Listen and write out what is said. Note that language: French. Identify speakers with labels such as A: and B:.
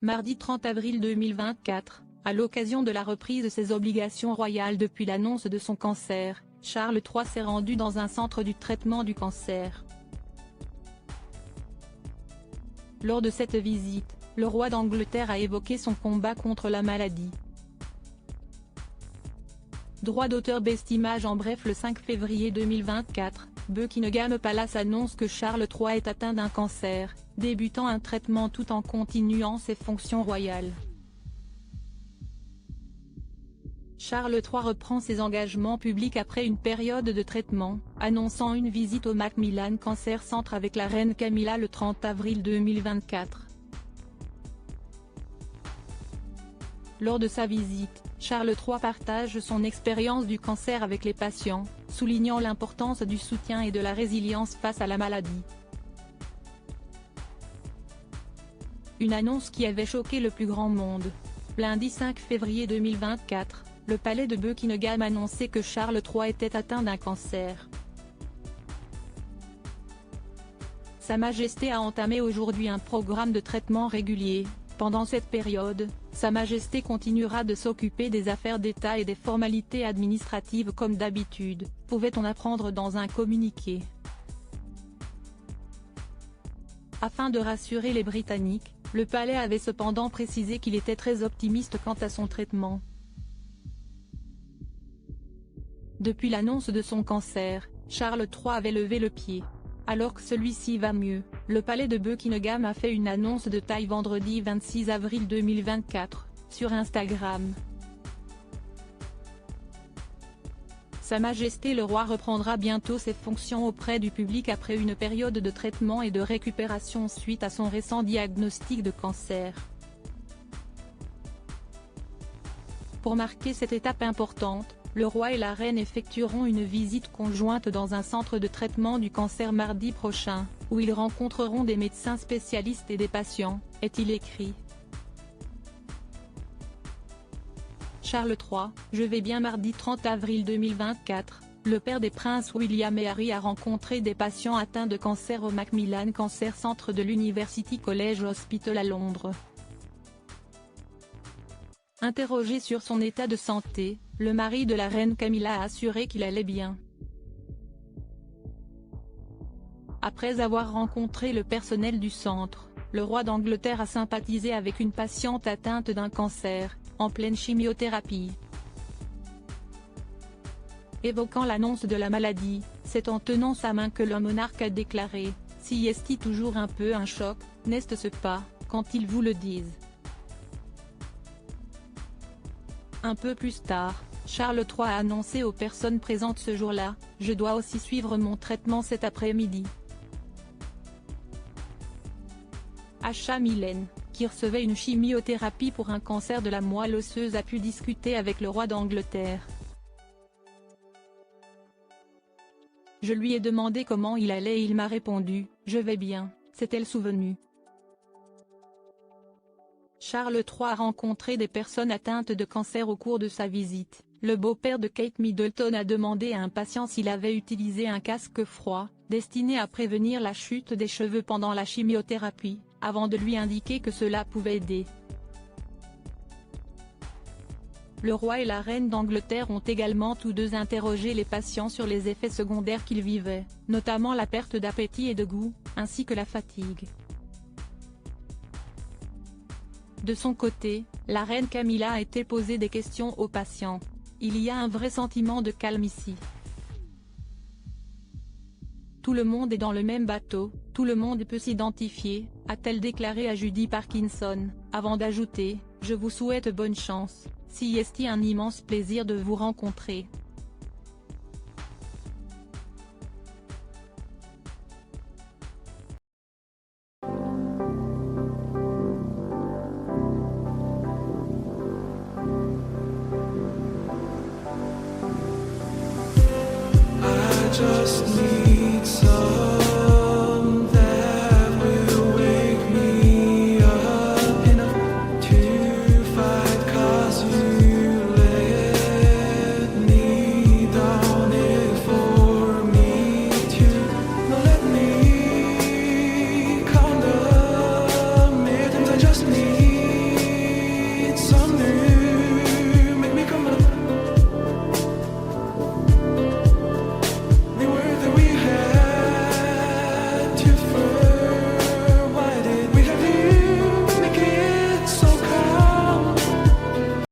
A: Mardi 30 avril 2024, à l'occasion de la reprise de ses obligations royales depuis l'annonce de son cancer, Charles III s'est rendu dans un centre du traitement du cancer. Lors de cette visite, le roi d'Angleterre a évoqué son combat contre la maladie. Droit d'auteur Best Image. En bref, le 5 février 2024, Buckingham Palace annonce que Charles III est atteint d'un cancer, débutant un traitement tout en continuant ses fonctions royales. Charles III reprend ses engagements publics après une période de traitement, annonçant une visite au Macmillan Cancer Centre avec la reine Camilla le 30 avril 2024. Lors de sa visite, Charles III partage son expérience du cancer avec les patients, soulignant l'importance du soutien et de la résilience face à la maladie. Une annonce qui avait choqué le plus grand monde. Lundi 5 février 2024, le palais de Buckingham annonçait que Charles III était atteint d'un cancer. Sa Majesté a entamé aujourd'hui un programme de traitement régulier. Pendant cette période, Sa Majesté continuera de s'occuper des affaires d'État et des formalités administratives comme d'habitude, pouvait-on apprendre dans un communiqué. Afin de rassurer les Britanniques, le palais avait cependant précisé qu'il était très optimiste quant à son traitement. Depuis l'annonce de son cancer, Charles III avait levé le pied. Alors que celui-ci va mieux, le palais de Buckingham a fait une annonce de taille vendredi 26 avril 2024, sur Instagram. Sa Majesté le roi reprendra bientôt ses fonctions auprès du public après une période de traitement et de récupération suite à son récent diagnostic de cancer. Pour marquer cette étape importante, le roi et la reine effectueront une visite conjointe dans un centre de traitement du cancer mardi prochain, où ils rencontreront des médecins spécialistes et des patients, est-il écrit. Charles III, je vais bien. Mardi 30 avril 2024, le père des princes William et Harry a rencontré des patients atteints de cancer au Macmillan Cancer Centre de l'University College Hospital à Londres. Interrogé sur son état de santé, le mari de la reine Camilla a assuré qu'il allait bien. Après avoir rencontré le personnel du centre, le roi d'Angleterre a sympathisé avec une patiente atteinte d'un cancer, en pleine chimiothérapie. Évoquant l'annonce de la maladie, c'est en tenant sa main que le monarque a déclaré « Si est toujours un peu un choc, n'est-ce pas, quand ils vous le disent ». Un peu plus tard, Charles III a annoncé aux personnes présentes ce jour-là « Je dois aussi suivre mon traitement cet après-midi ». Asha Millen, qui recevait une chimiothérapie pour un cancer de la moelle osseuse, a pu discuter avec le roi d'Angleterre. Je lui ai demandé comment il allait et il m'a répondu « Je vais bien », s'est-elle souvenue. Charles III a rencontré des personnes atteintes de cancer au cours de sa visite. Le beau-père de Kate Middleton a demandé à un patient s'il avait utilisé un casque froid, destiné à prévenir la chute des cheveux pendant la chimiothérapie, avant de lui indiquer que cela pouvait aider. Le roi et la reine d'Angleterre ont également tous deux interrogé les patients sur les effets secondaires qu'ils vivaient, notamment la perte d'appétit et de goût, ainsi que la fatigue. De son côté, la reine Camilla a été posée des questions aux patients. Il y a un vrai sentiment de calme ici. Tout le monde est dans le même bateau, tout le monde peut s'identifier, a-t-elle déclaré à Judy Parkinson, avant d'ajouter « Je vous souhaite bonne chance, si est un immense plaisir de vous rencontrer ».
B: Just need